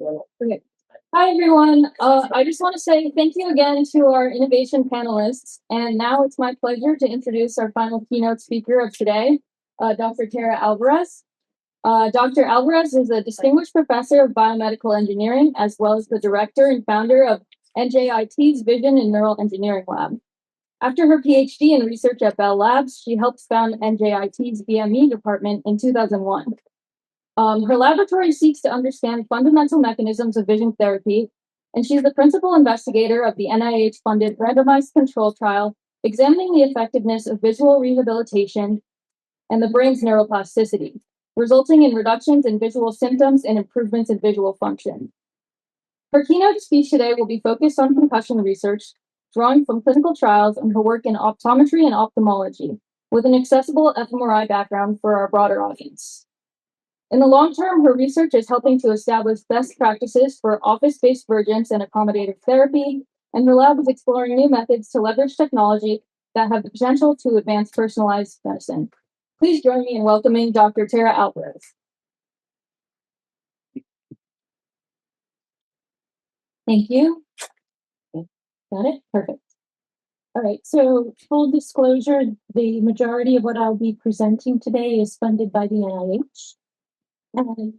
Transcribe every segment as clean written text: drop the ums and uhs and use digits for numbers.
Okay. Hi, everyone. I just want to say thank you again to our innovation panelists. And now it's my pleasure to introduce our final keynote speaker of today, Dr. Tara Alvarez. Dr. Alvarez is a distinguished professor of biomedical engineering, as well as the director and founder of NJIT's Vision and Neural Engineering Lab. After her PhD in research at Bell Labs, she helped found NJIT's VME department in 2001. Her laboratory seeks to understand fundamental mechanisms of vision therapy, and she's the principal investigator of the NIH-funded randomized control trial examining the effectiveness of visual rehabilitation and the brain's neuroplasticity, resulting in reductions in visual symptoms and improvements in visual function. Her keynote speech today will be focused on concussion research, drawing from clinical trials and her work in optometry and ophthalmology, with an accessible fMRI background for our broader audience. In the long term, her research is helping to establish best practices for office-based vergence and accommodative therapy, and her lab is exploring new methods to leverage technology that have the potential to advance personalized medicine. Please join me in welcoming Dr. Tara Alvarez. Thank you. Got it? Perfect. All right, so full disclosure, the majority of what I'll be presenting today is funded by the NIH. And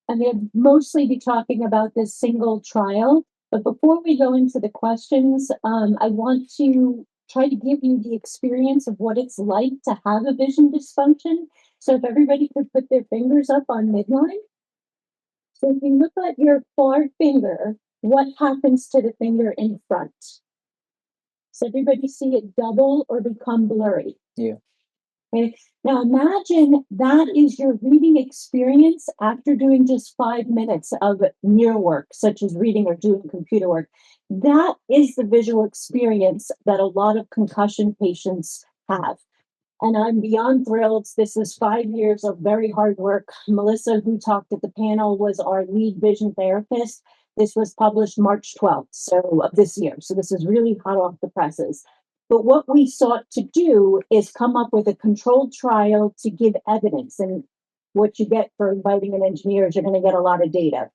I'm going to mostly be talking about this single trial. But before we go into the questions, I want to try to give you the experience of what it's like to have a vision dysfunction. So if everybody could put their fingers up on midline. So if you look at your far finger, what happens to the finger in front? So everybody see it double or become blurry? Yeah. Okay. Now imagine that is your reading experience after doing just 5 minutes of near work, such as reading or doing computer work. That is the visual experience that a lot of concussion patients have. And I'm beyond thrilled. This is 5 years of very hard work. Melissa, who talked at the panel, was our lead vision therapist. This was published March 12th, of this year. So this is really hot off the presses. But what we sought to do is come up with a controlled trial to give evidence. And what you get for inviting an engineer is you're going to get a lot of data.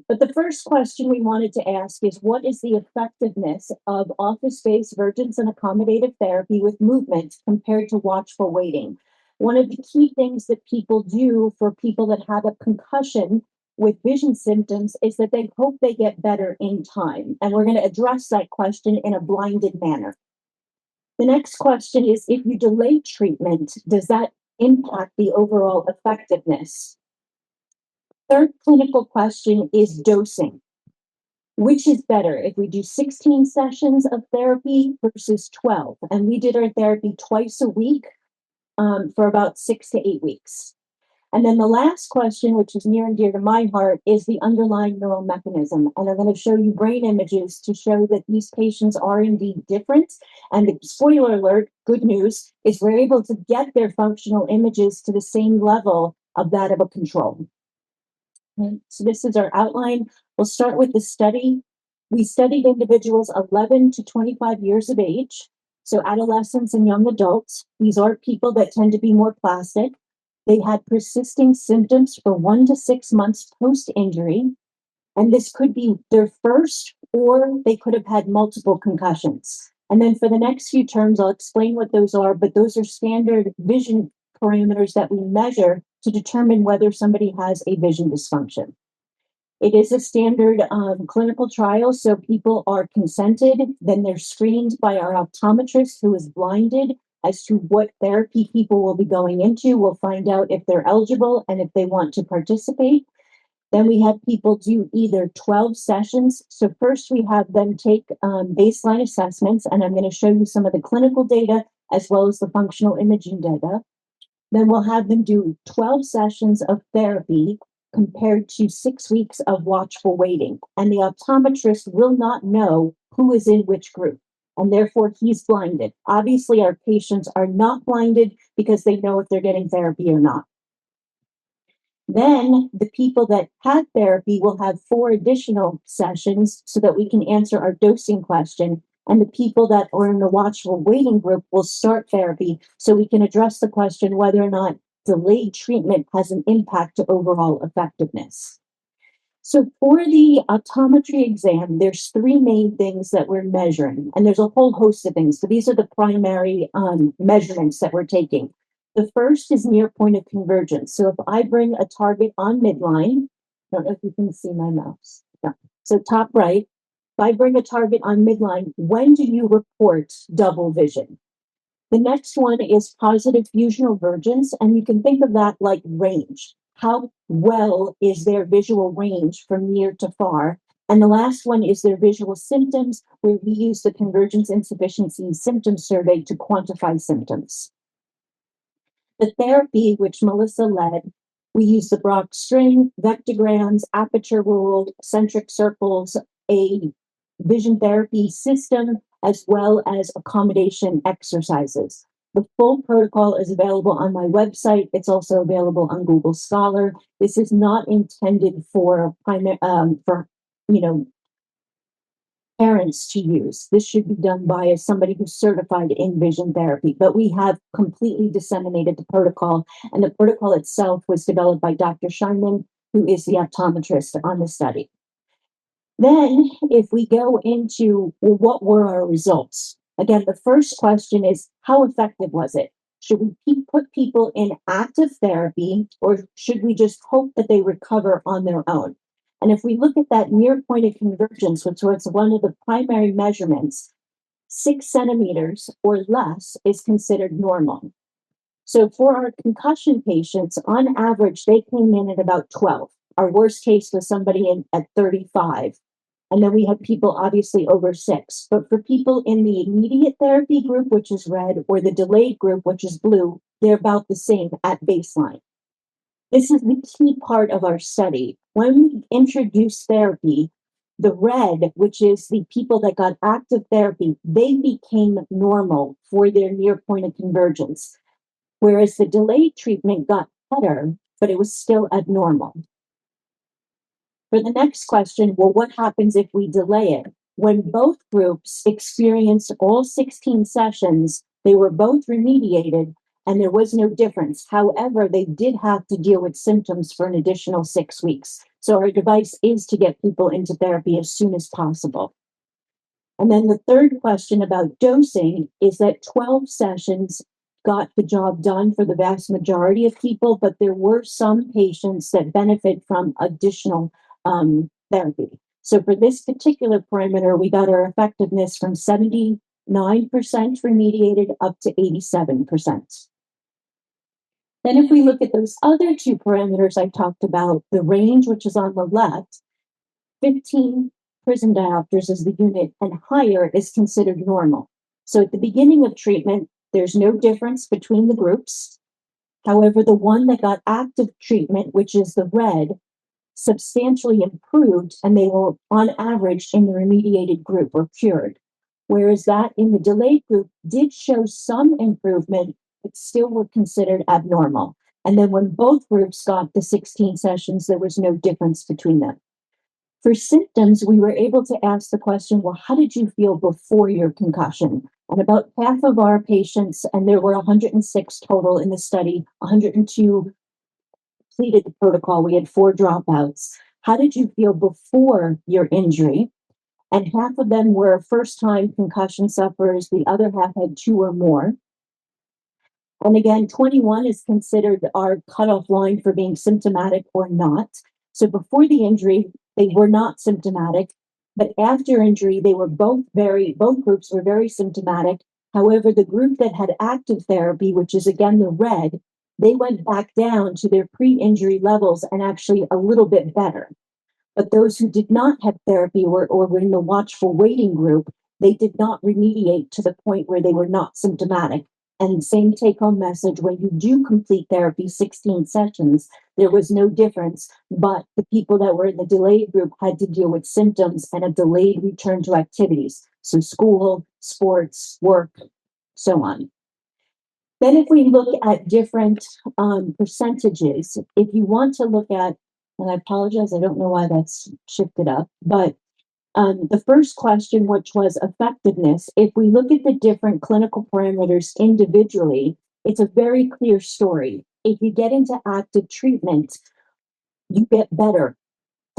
But the first question we wanted to ask is, what is the effectiveness of office-based vergence and accommodative therapy with movement compared to watchful waiting? One of the key things that people do for people that have a concussion with vision symptoms is that they hope they get better in time. And we're going to address that question in a blinded manner. The next question is, if you delay treatment, does that impact the overall effectiveness? Third clinical question is dosing. Which is better if we do 16 sessions of therapy versus 12? And we did our therapy twice a week for about 6 to 8 weeks. And then the last question, which is near and dear to my heart, is the underlying neural mechanism. And I'm going to show you brain images to show that these patients are indeed different. And the spoiler alert, good news, is we're able to get their functional images to the same level of that of a control. Okay, so this is our outline. We'll start with the study. We studied individuals 11 to 25 years of age, so adolescents and young adults. These are people that tend to be more plastic. They had persisting symptoms for 1 to 6 months post-injury, and this could be their first, or they could have had multiple concussions. And then for the next few terms, I'll explain what those are, but those are standard vision parameters that we measure to determine whether somebody has a vision dysfunction. It is a standard clinical trial, so people are consented, then they're screened by our optometrist who is blinded as to what therapy people will be going into. We'll find out if they're eligible and if they want to participate. Then we have people do either 12 sessions. So first we have them take baseline assessments, and I'm going to show you some of the clinical data as well as the functional imaging data. Then we'll have them do 12 sessions of therapy compared to 6 weeks of watchful waiting. And the optometrist will not know who is in which group, and therefore he's blinded. Obviously, our patients are not blinded because they know if they're getting therapy or not. Then the people that had therapy will have 4 additional sessions so that we can answer our dosing question. And the people that are in the watchful waiting group will start therapy so we can address the question whether or not delayed treatment has an impact to overall effectiveness. So for the optometry exam, there's three main things that we're measuring, and there's a whole host of things. So these are the primary measurements that we're taking. The first is near point of convergence. So if I bring a target on midline, I don't know if you can see my mouse. No. So top right, if I bring a target on midline, when do you report double vision? The next one is positive fusional vergence, and you can think of that like range. How well is their visual range from near to far? And the last one is their visual symptoms, where we use the Convergence Insufficiency Symptom Survey to quantify symptoms. The therapy, which Melissa led, we use the Brock string, vectograms, aperture rule, centric circles, a vision therapy system, as well as accommodation exercises. The full protocol is available on my website. It's also available on Google Scholar. This is not intended for you know parents to use. This should be done by somebody who's certified in vision therapy, but we have completely disseminated the protocol, and the protocol itself was developed by Dr. Scheinman, who is the optometrist on the study. Then, if we go into, well, what were our results? Again, the first question is, how effective was it? Should we put people in active therapy, or should we just hope that they recover on their own? And if we look at that near point of convergence, which was one of the primary measurements, 6 centimeters or less is considered normal. So for our concussion patients, on average, they came in at about 12. Our worst case was somebody at 35. And then we had people obviously over 6. But for people in the immediate therapy group, which is red, or the delayed group, which is blue, they're about the same at baseline. This is the key part of our study. When we introduce therapy, the red, which is the people that got active therapy, they became normal for their near point of convergence, whereas the delayed treatment got better, but it was still abnormal. For the next question, well, what happens if we delay it? When both groups experienced all 16 sessions, they were both remediated and there was no difference. However, they did have to deal with symptoms for an additional 6 weeks. So our advice is to get people into therapy as soon as possible. And then the third question about dosing is that 12 sessions got the job done for the vast majority of people, but there were some patients that benefit from additional therapy. So for this particular parameter, we got our effectiveness from 79% remediated up to 87%. Then if we look at those other two parameters I talked about, the range, which is on the left, 15 prism diopters is the unit, and higher is considered normal. So at the beginning of treatment, there's no difference between the groups. However, the one that got active treatment, which is the red, substantially improved, and they were on average in the remediated group or cured. Whereas that in the delayed group did show some improvement, but still were considered abnormal. And then when both groups got the 16 sessions, there was no difference between them. For symptoms, we were able to ask the question, well, how did you feel before your concussion? And about half of our patients, and there were 106 total in the study, 102 completed the protocol. We had 4 dropouts. How did you feel before your injury? And half of them were first-time concussion sufferers. The other half had 2 or more. And again, 21 is considered our cutoff line for being symptomatic or not. So before the injury, they were not symptomatic, but after injury, they were both groups were very symptomatic. However, the group that had active therapy, which is again the red, they went back down to their pre-injury levels and actually a little bit better. But those who did not have therapy or were in the watchful waiting group, they did not remediate to the point where they were not symptomatic. And same take home message, when you do complete therapy, 16 sessions, there was no difference, but the people that were in the delayed group had to deal with symptoms and a delayed return to activities. So school, sports, work, so on. Then if we look at different percentages, if you want to look at, and I apologize, I don't know why that's shifted up, but the first question, which was effectiveness, if we look at the different clinical parameters individually, it's a very clear story. If you get into active treatment, you get better.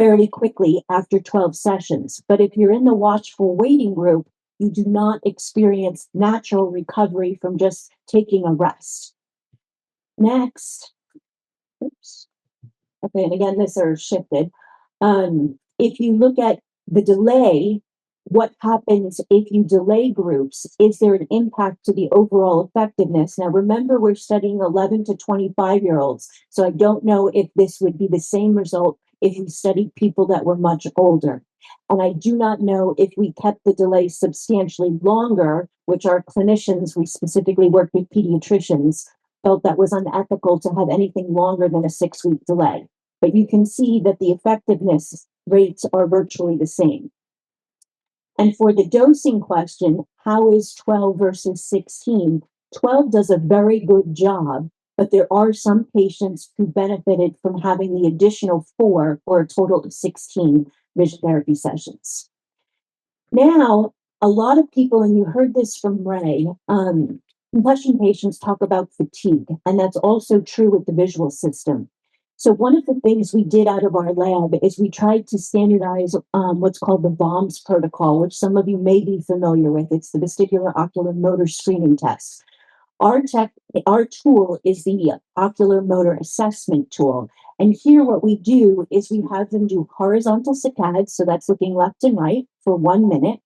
fairly quickly after 12 sessions. But if you're in the watchful waiting group, you do not experience natural recovery from just taking a rest. Next, oops. Okay, and again, this are shifted. If you look at the delay, what happens if you delay groups? Is there an impact to the overall effectiveness? Now, remember, we're studying 11 to 25-year-olds, so I don't know if this would be the same result if you studied people that were much older. And I do not know if we kept the delay substantially longer, which our clinicians, we specifically work with pediatricians, felt that was unethical to have anything longer than a 6-week delay. But you can see that the effectiveness rates are virtually the same. And for the dosing question, how is 12 versus 16? 12 does a very good job, but there are some patients who benefited from having the additional 4 for a total of 16 vision therapy sessions. Now, a lot of people, and you heard this from Ray, concussion patients talk about fatigue, and that's also true with the visual system. So one of the things we did out of our lab is we tried to standardize what's called the VOMS protocol, which some of you may be familiar with. It's the vestibular ocular motor screening test. Our tool is the ocular motor assessment tool. And here what we do is we have them do horizontal saccades, so that's looking left and right for 1 minute,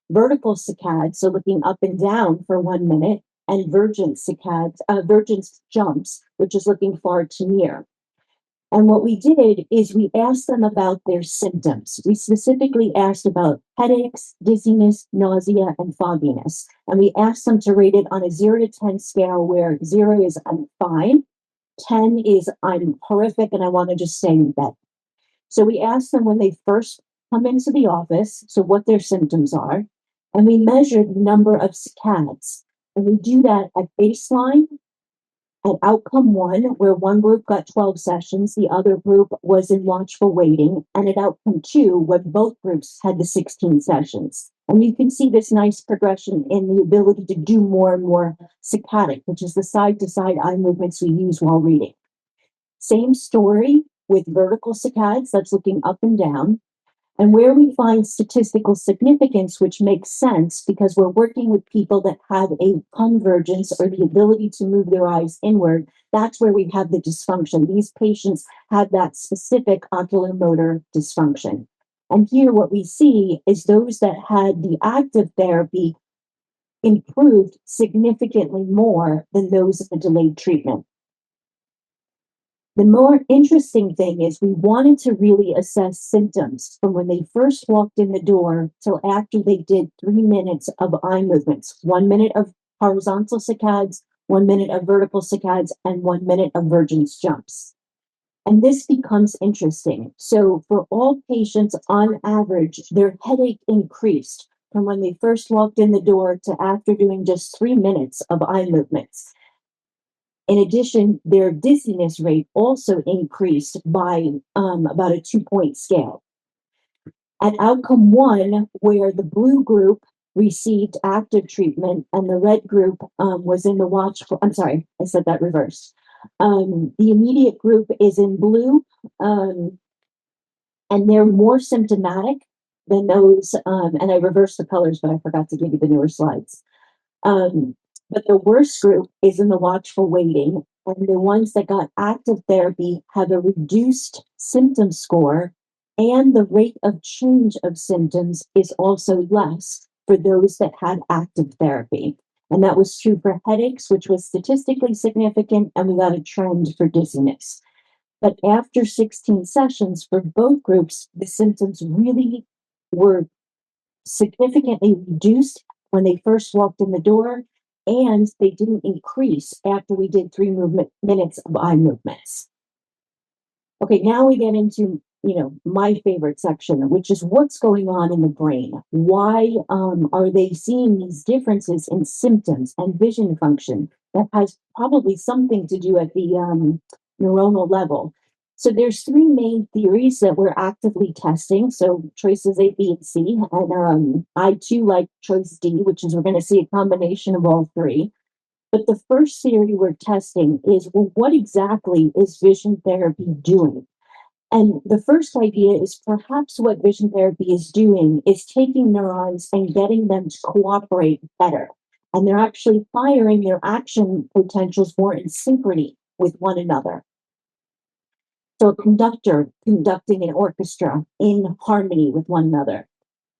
vertical saccades, so looking up and down for 1 minute, and vergent jumps, which is looking far to near. And what we did is we asked them about their symptoms. We specifically asked about headaches, dizziness, nausea, and fogginess. And we asked them to rate it on a 0 to 10 scale, where 0 is I'm fine, 10 is I'm horrific and I want to just stay in bed. So we asked them when they first come into the office, so what their symptoms are, and we measured the number of saccades. And we do that at baseline, at outcome 1, where one group got 12 sessions, the other group was in watchful waiting, and at outcome 2, when both groups had the 16 sessions. And you can see this nice progression in the ability to do more and more saccadic, which is the side-to-side eye movements we use while reading. Same story with vertical saccades, that's looking up and down. And where we find statistical significance, which makes sense because we're working with people that have a convergence or the ability to move their eyes inward, that's where we have the dysfunction. These patients have that specific ocular motor dysfunction. And here what we see is those that had the active therapy improved significantly more than those in the delayed treatment. The more interesting thing is we wanted to really assess symptoms from when they first walked in the door till after they did 3 minutes of eye movements, 1 minute of horizontal saccades, 1 minute of vertical saccades, and 1 minute of vergent jumps. And this becomes interesting. So for all patients, on average, their headache increased from when they first walked in the door to after doing just 3 minutes of eye movements. In addition, their dizziness rate also increased by about a 2-point scale. At outcome 1, where the blue group received active treatment and the red group was in the watchful, I'm sorry, I said that reversed. The immediate group is in blue, and they're more symptomatic than those, and I reversed the colors, but I forgot to give you the newer slides. But the worst group is in the watchful waiting, and the ones that got active therapy have a reduced symptom score, and the rate of change of symptoms is also less for those that had active therapy. And that was true for headaches, which was statistically significant, and we got a trend for dizziness. But after 16 sessions for both groups, the symptoms really were significantly reduced when they first walked in the door, and they didn't increase after we did 3 minutes of eye movements. Okay, now we get into, my favorite section, which is what's going on in the brain. Why are they seeing these differences in symptoms and vision function? That has probably something to do at the neuronal level. So there's 3 main theories that we're actively testing. So choices A, B, and C. And I too like choice D, which is we're going to see a combination of all 3. But the first theory we're testing is, well, what exactly is vision therapy doing? And the first idea is perhaps what vision therapy is doing is taking neurons and getting them to cooperate better. And they're actually firing their action potentials more in synchrony with one another. So a conductor conducting an orchestra in harmony with one another.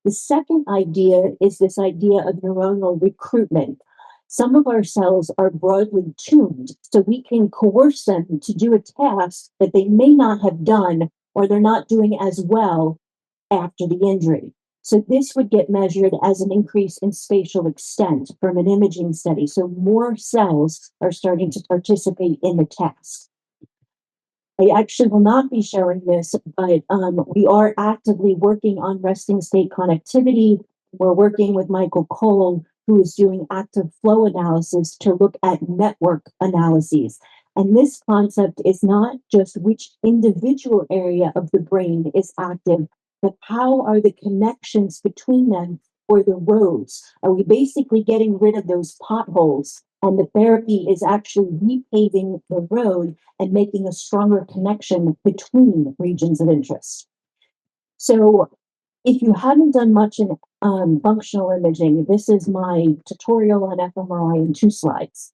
The second idea is this idea of neuronal recruitment. Some of our cells are broadly tuned, so we can coerce them to do a task that they may not have done or they're not doing as well after the injury. So this would get measured as an increase in spatial extent from an imaging study. So more cells are starting to participate in the task. I actually will not be showing this, but we are actively working on resting state connectivity. We're working with Michael Cole, who is doing active flow analysis to look at network analyses. And this concept is not just which individual area of the brain is active, but how are the connections between them or the roads? Are we basically getting rid of those potholes? And the therapy is actually repaving the road and making a stronger connection between regions of interest. So if you haven't done much in functional imaging, this is my tutorial on fMRI in 2 slides.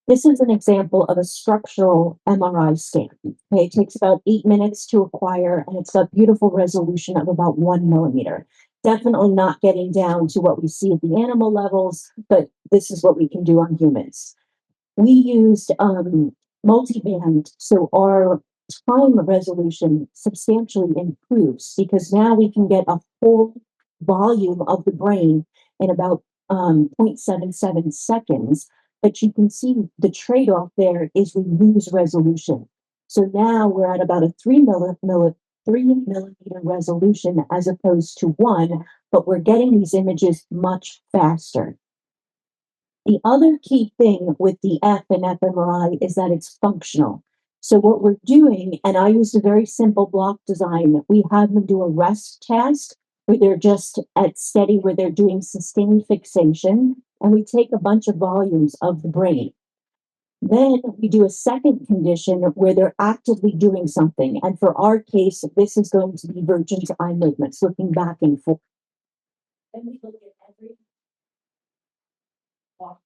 This is an example of a structural MRI scan. Okay, it takes about 8 minutes to acquire, and it's got beautiful resolution of about 1 millimeter. Definitely not getting down to what we see at the animal levels, but this is what we can do on humans. We used multiband, so our time resolution substantially improves because now we can get a whole volume of the brain in about 0.77 seconds. But you can see the trade-off there is we lose resolution. So now we're at about a 3 millimeter resolution as opposed to 1, but we're getting these images much faster. The other key thing with the F and fMRI is that it's functional. So what we're doing, and I used a very simple block design, we have them do a rest task where they're just at steady, where they're doing sustained fixation, and we take a bunch of volumes of the brain. Then we do a second condition where they're actively doing something. And for our case, this is going to be Virgin's eye movements, looking back and forth. Then we look at every walk.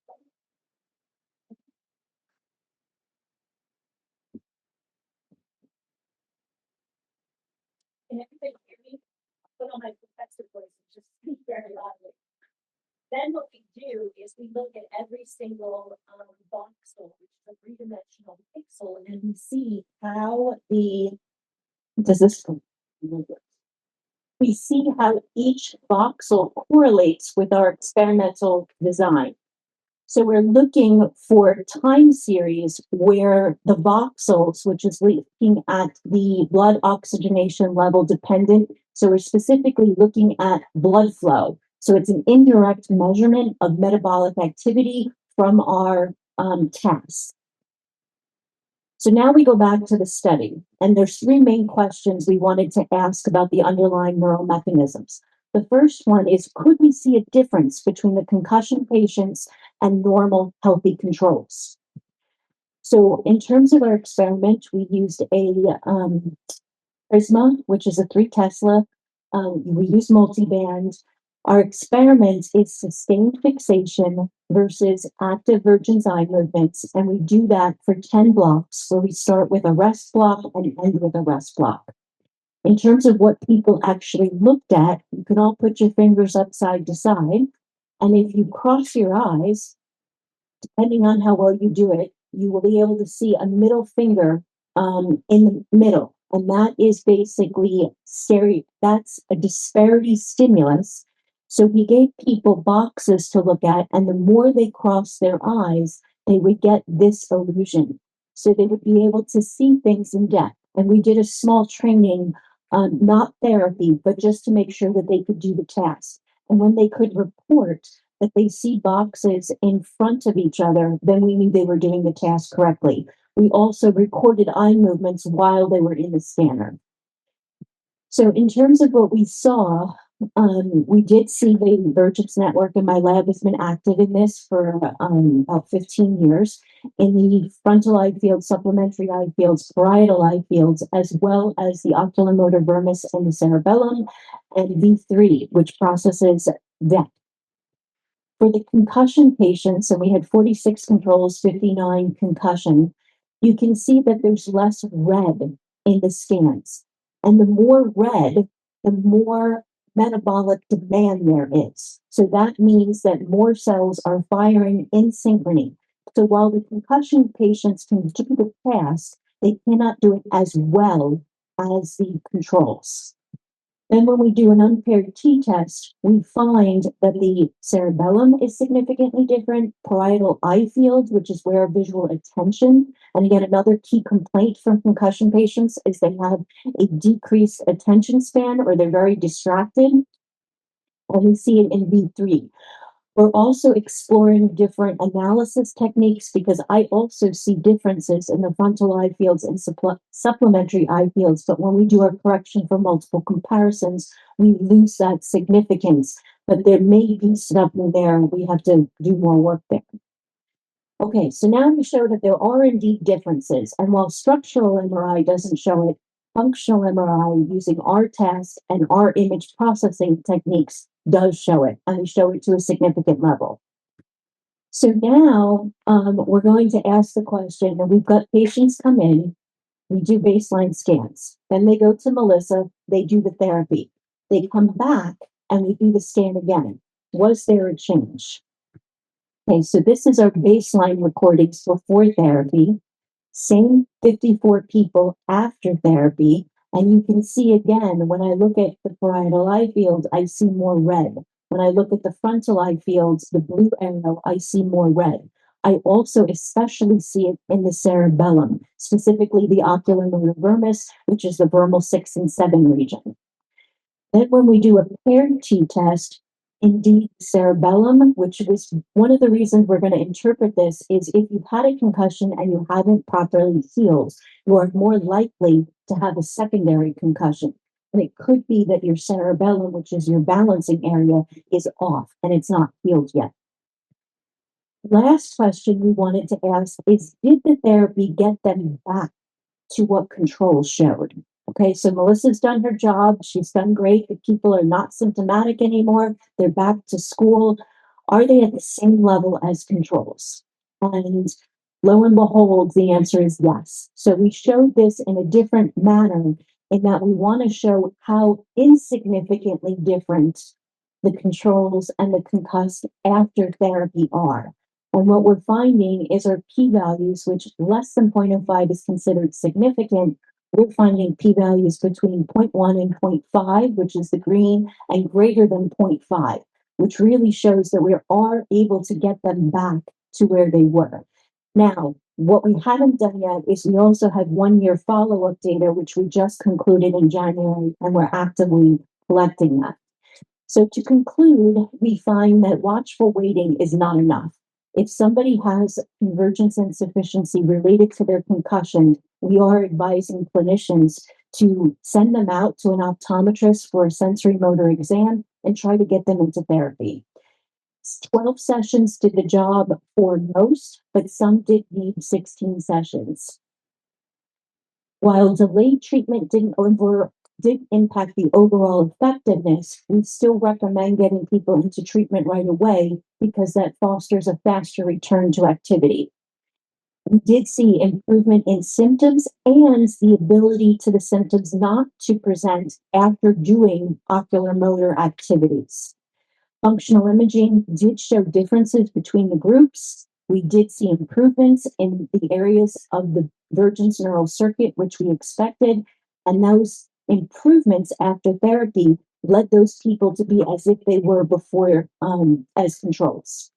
Can everybody hear me? Put on my professor voice and just speak very loudly. Then what we do is we look at every single voxel, which is a three-dimensional pixel, and we see how does this we see how each voxel correlates with our experimental design. So we're looking for time series where the voxels, which is looking at the blood oxygenation level dependent. So we're specifically looking at blood flow. So it's an indirect measurement of metabolic activity from our task. So now we go back to the study, and there's 3 main questions we wanted to ask about the underlying neural mechanisms. The first one is, could we see a difference between the concussion patients and normal healthy controls? So in terms of our experiment, we used a Prisma, which is a 3 Tesla. We use multiband. Our experiment is sustained fixation versus active Virgin's eye movements, and we do that for 10 blocks, where we start with a rest block and end with a rest block. In terms of what people actually looked at, you can all put your fingers up side to side, and if you cross your eyes, depending on how well you do it, you will be able to see a middle finger in the middle. And that is basically that's a disparity stimulus. So we gave people boxes to look at, and the more they crossed their eyes, they would get this illusion. So they would be able to see things in depth. And we did a small training, not therapy, but just to make sure that they could do the task. And when they could report that they see boxes in front of each other, then we knew they were doing the task correctly. We also recorded eye movements while they were in the scanner. So in terms of what we saw, We did see the Virgins Network, and my lab has been active in this for about 15 years in the frontal eye field, supplementary eye fields, parietal eye fields, as well as the oculomotor vermis and the cerebellum, and V3, which processes that. For the concussion patients, and we had 46 controls, 59 concussion, you can see that there's less red in the scans. And the more red, the more metabolic demand there is. So that means that more cells are firing in synchrony. So while the concussion patients can do the task, they cannot do it as well as the controls. Then when we do an unpaired t-test, we find that the cerebellum is significantly different, parietal eye field, which is where visual attention, and again, another key complaint from concussion patients is they have a decreased attention span or they're very distracted, and we see it in V3. We're also exploring different analysis techniques because I also see differences in the frontal eye fields and supplementary eye fields. But when we do our correction for multiple comparisons, we lose that significance. But there may be stuff in there, and we have to do more work there. Okay, so now we show that there are indeed differences. And while structural MRI doesn't show it, functional MRI using our test and our image processing techniques does show it, and we show it to a significant level. So now we're going to ask the question, and we've got patients come in, we do baseline scans. Then they go to Melissa, they do the therapy. They come back and we do the scan again. Was there a change? Okay, so this is our baseline recordings before therapy. Same 54 people after therapy. And you can see again, when I look at the parietal eye field, I see more red. When I look at the frontal eye fields, the blue arrow, I see more red. I also especially see it in the cerebellum, specifically the oculomotor vermis, which is the vermal 6 and 7 region. Then when we do a paired t-test, indeed cerebellum, which was one of the reasons we're going to interpret this, is if you've had a concussion and you haven't properly healed, you are more likely to have a secondary concussion. And it could be that your cerebellum, which is your balancing area, is off and it's not healed yet. Last question we wanted to ask is, did the therapy get them back to what controls showed? Okay, so Melissa's done her job. She's done great. The people are not symptomatic anymore. They're back to school. Are they at the same level as controls? And lo and behold, the answer is yes. So we showed this in a different manner in that we want to show how insignificantly different the controls and the concussed after therapy are. And what we're finding is our p-values, which less than 0.05 is considered significant, we're finding p-values between 0.1 and 0.5, which is the green, and greater than 0.5, which really shows that we are able to get them back to where they were. Now, what we haven't done yet is we also have 1-year follow-up data, which we just concluded in January, and we're actively collecting that. So to conclude, we find that watchful waiting is not enough. If somebody has convergence insufficiency related to their concussion, we are advising clinicians to send them out to an optometrist for a sensory motor exam and try to get them into therapy. 12 sessions did the job for most, but some did need 16 sessions. While delayed treatment did impact the overall effectiveness, we still recommend getting people into treatment right away because that fosters a faster return to activity. We did see improvement in symptoms and the ability to the symptoms not to present after doing ocular motor activities. Functional imaging did show differences between the groups. We did see improvements in the areas of the Virgin's neural circuit, which we expected, and those improvements after therapy led those people to be as if they were before as controls.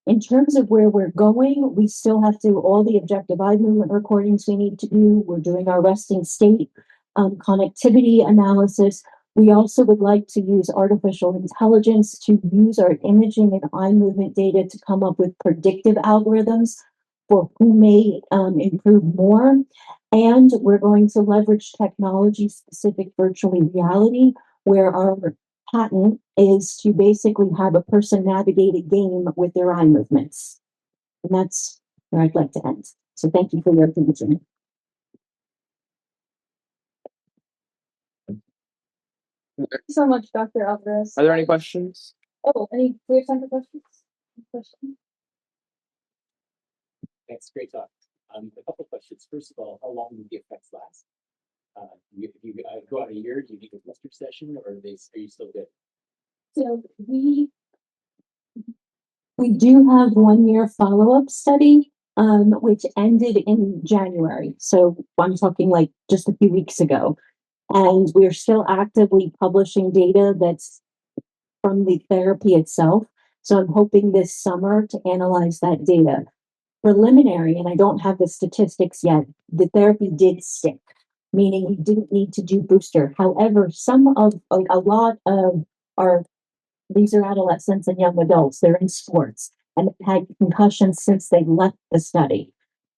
In terms of where we're going, we still have to do all the objective eye movement recordings we need to do. We're doing our resting state connectivity analysis. We also would like to use artificial intelligence to use our imaging and eye movement data to come up with predictive algorithms for who may improve more. And we're going to leverage technology-specific virtual reality, where our patent is to basically have a person navigate a game with their eye movements. And that's where I'd like to end. So thank you for your attention. Thank you so much, Dr. Alvarez. Are there any questions? Oh, do we have time for questions? Any questions? Thanks, great talk. A couple questions. First of all, how long do the effects last? If you go out a year, do you need a booster session, or are you still good? So we do have 1 year follow-up study, which ended in January. So I'm talking like just a few weeks ago. And we're still actively publishing data that's from the therapy itself. So I'm hoping this summer to analyze that data. Preliminary, and I don't have the statistics yet, the therapy did stick, meaning we didn't need to do booster. However, like a lot of our, these are adolescents and young adults, they're in sports and have had concussions since they left the study.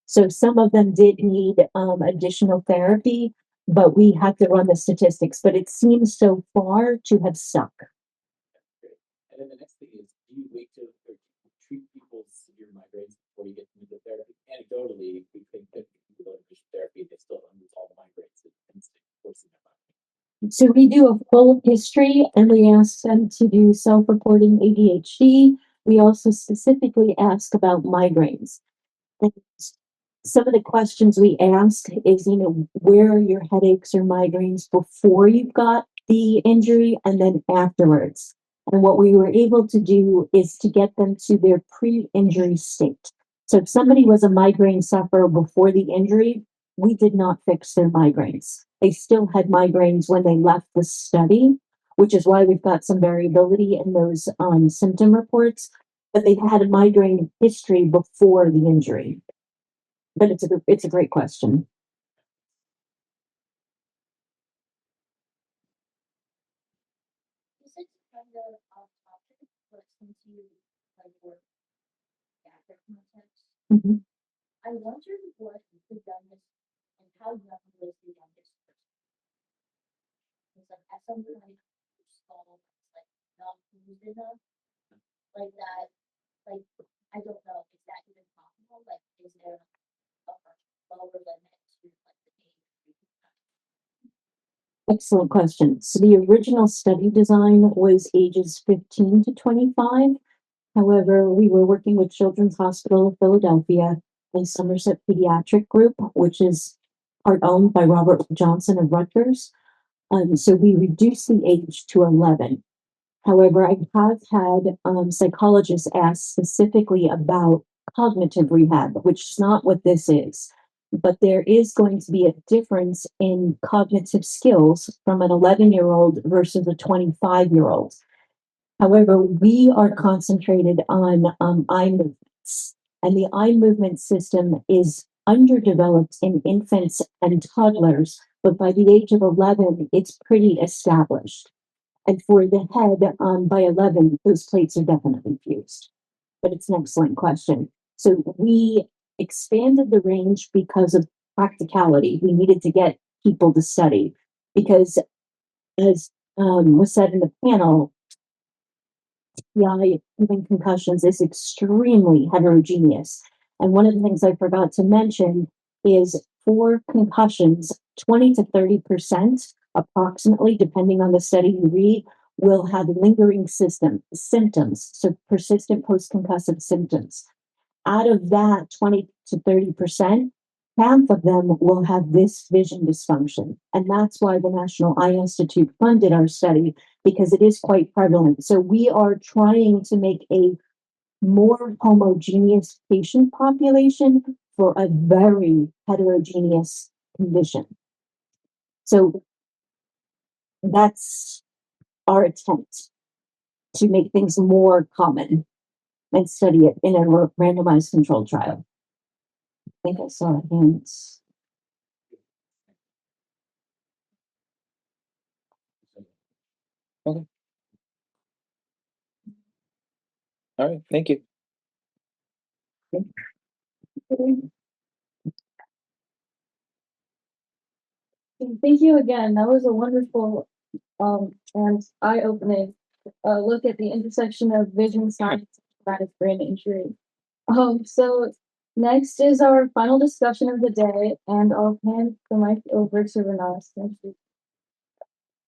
So some of them did need additional therapy, but we had to run the statistics. But it seems so far to have stuck. Great. And then the next thing is, do you wait to treat people's severe migraines before you get into the therapy? Anecdotally, we think that people go to therapy, they still don't lose all the migraines and stay forcing them out. So we do a full history and we ask them to do self-reporting ADHD. We also specifically ask about migraines. And some of the questions we ask is, where are your headaches or migraines before you've got the injury and then afterwards? And what we were able to do is to get them to their pre-injury state. So if somebody was a migraine sufferer before the injury, we did not fix their migraines. They still had migraines when they left the study, which is why we've got some variability in those symptom reports. But they had a migraine history before the injury. But it's a great question. This is kind of off topic, but since you like work after context, Mhm. I wonder what the youngest and how young was the youngest person. It's like at some point skull like not used enough, like that, like I don't know, is that even possible? Like is there a lower limit to like the age? Excellent question. So the original study design was ages 15 to 25. However, we were working with Children's Hospital of Philadelphia and Somerset Pediatric Group, which is part owned by Robert Johnson of Rutgers. So we reduced the age to 11. However, I have had psychologists ask specifically about cognitive rehab, which is not what this is. But there is going to be a difference in cognitive skills from an 11-year-old versus a 25-year-old. However, we are concentrated on eye movements, and the eye movement system is underdeveloped in infants and toddlers, but by the age of 11, it's pretty established. And for the head, by 11, those plates are definitely fused. But it's an excellent question. So we expanded the range because of practicality. We needed to get people to study because, as was said in the panel, TBI, even concussions, is extremely heterogeneous. And one of the things I forgot to mention is for concussions, 20 to 30%, approximately, depending on the study you read, will have lingering symptoms, so persistent post-concussive symptoms. Out of that 20 to 30%, half of them will have this vision dysfunction. And that's why the National Eye Institute funded our study, because it is quite prevalent. So we are trying to make a more homogeneous patient population for a very heterogeneous condition. So that's our attempt to make things more common and study it in a randomized controlled trial. I think I saw a hand. Okay. All right. Thank you. Thank you again. That was a wonderful and eye-opening look at the intersection of vision science and traumatic brain injury. So next is our final discussion of the day, and I'll hand the mic over to Renas. Thank you.